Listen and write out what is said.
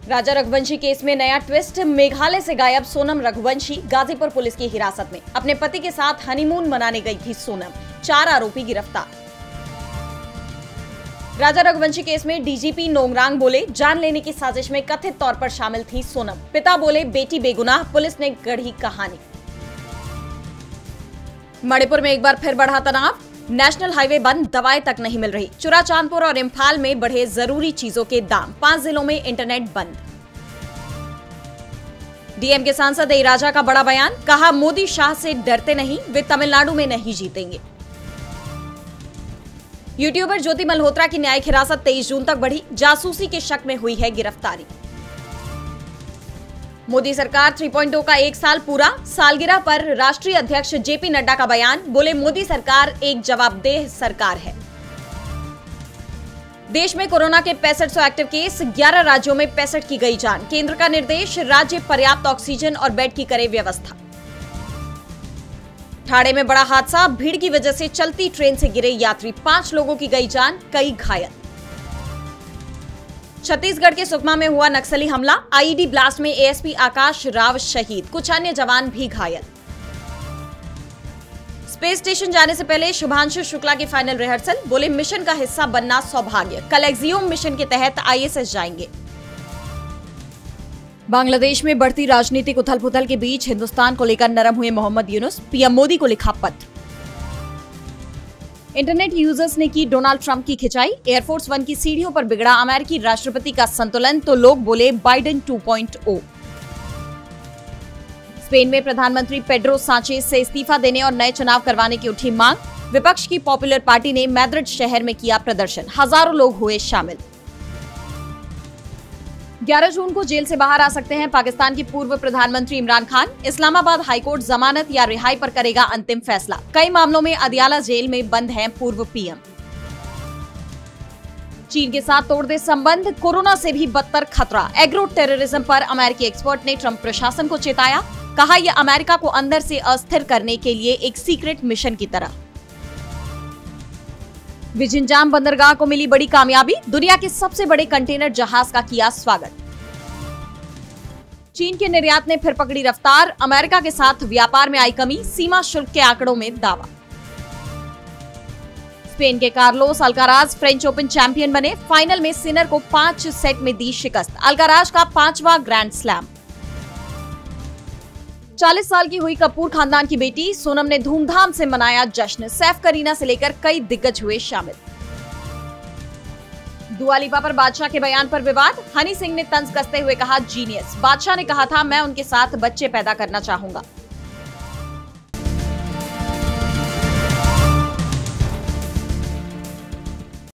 राजा Raghuvanshi case में नया twist, Meghalaya से गायब सोनम रघुवंशी गाजीपुर पुलिस की हिरासत में। अपने पति के साथ हनीमून मनाने गई थी सोनम, 4 आरोपी गिरफ्तार। राजा रघुवंशी केस में डीजीपी नोंगरांग बोले, जान लेने की साजिश में कथित तौर पर शामिल थी सोनम। पिता बोले, बेटी बेगुनाह, पुलिस ने गढ़ी कहानी। मणिपुर में एक बार फिर बढ़ा तनाव, नेशनल हाईवे बंद, दवाएं तक नहीं मिल रही। चुराचांदपुर और इम्फाल में बढ़े जरूरी चीजों के दाम, 5 जिलों में इंटरनेट बंद। डीएम के सांसद ए राजा का बड़ा बयान, कहा मोदी शाह से डरते नहीं, वे तमिलनाडु में नहीं जीतेंगे। यूट्यूबर ज्योति मल्होत्रा की न्यायिक हिरासत 23 जून तक बढ़ी, जासूसी के शक में हुई है गिरफ्तारी। मोदी सरकार 3.0 का 1 साल पूरा, सालगिरह पर राष्ट्रीय अध्यक्ष जेपी नड्डा का बयान, बोले मोदी सरकार एक जवाबदेह सरकार है। देश में कोरोना के 6500 एक्टिव केस, 11 राज्यों में 65 की गई जान। केंद्र का निर्देश, राज्य पर्याप्त ऑक्सीजन और बेड की करे व्यवस्था। ठाणे में बड़ा हादसा, भीड़ की वजह से चलती ट्रेन से गिरे यात्री, 5 लोगों की गई जान, कई घायल। छत्तीसगढ़ के सुकमा में हुआ नक्सली हमला, आईईडी ब्लास्ट में एएसपी आकाश राव शहीद, कुछ अन्य जवान भी घायल। स्पेस स्टेशन जाने से पहले शुभांशु शुक्ला की फाइनल रिहर्सल, बोले मिशन का हिस्सा बनना सौभाग्य, कल एक्सियोम मिशन के तहत आईएसएस जाएंगे। बांग्लादेश में बढ़ती राजनीतिक उथल-पुथल के बीच हिंदुस्तान को लेकर नरम हुए मोहम्मद यूनुस, पीएम मोदी को लिखा पत्र। इंटरनेट यूजर्स ने की डोनाल्ड ट्रंप की खिंचाई, एयरफोर्स 1 की सीढ़ियों पर बिगड़ा अमेरिकी राष्ट्रपति का संतुलन, तो लोग बोले बाइडेन 2.0। स्पेन में प्रधानमंत्री पेड्रो सांचेज से इस्तीफा देने और नए चुनाव करवाने की उठी मांग, विपक्ष की पॉपुलर पार्टी ने मैड्रिड शहर में किया प्रदर्शन, हजारों लोग हुए शामिल। 11 जून को जेल से बाहर आ सकते हैं पाकिस्तान के पूर्व प्रधानमंत्री इमरान खान, इस्लामाबाद हाईकोर्ट जमानत या रिहाई पर करेगा अंतिम फैसला। कई मामलों में अदियाला जेल में बंद हैं पूर्व पीएम। चीन के साथ तोड़ दे संबंध, कोरोना से भी बदतर खतरा। एग्रो टेररिज्म पर अमेरिकी एक्सपर्ट ने ट्रंप प्रशासन को चेताया, कहा यह अमेरिका को अंदर से अस्थिर करने के लिए एक सीक्रेट मिशन की तरह। विजिंजाम बंदरगाह को मिली बड़ी कामयाबी, दुनिया के सबसे बड़े कंटेनर जहाज का किया स्वागत। चीन के निर्यात ने फिर पकड़ी रफ्तार, अमेरिका के साथ व्यापार में आई कमी, सीमा शुल्क के आंकड़ों में दावा। स्पेन के Carlos Alcaraz French open champion बने, फाइनल में सिनर को 5 सेट में दी शिकस्त, अल्काराज का 5वां ग्रैंड स्लैम। 40 साल की हुई कपूर खानदान की बेटी, सोनम ने धूमधाम से मनाया जश्न, सैफ करीना से लेकर कई दिग्गज हुए शामिल। दुआ लिपा पर बादशाह के बयान पर विवाद, हनी सिंह ने तंज कसते हुए कहा जीनियस, बादशाह ने कहा था मैं उनके साथ बच्चे पैदा करना चाहूंगा।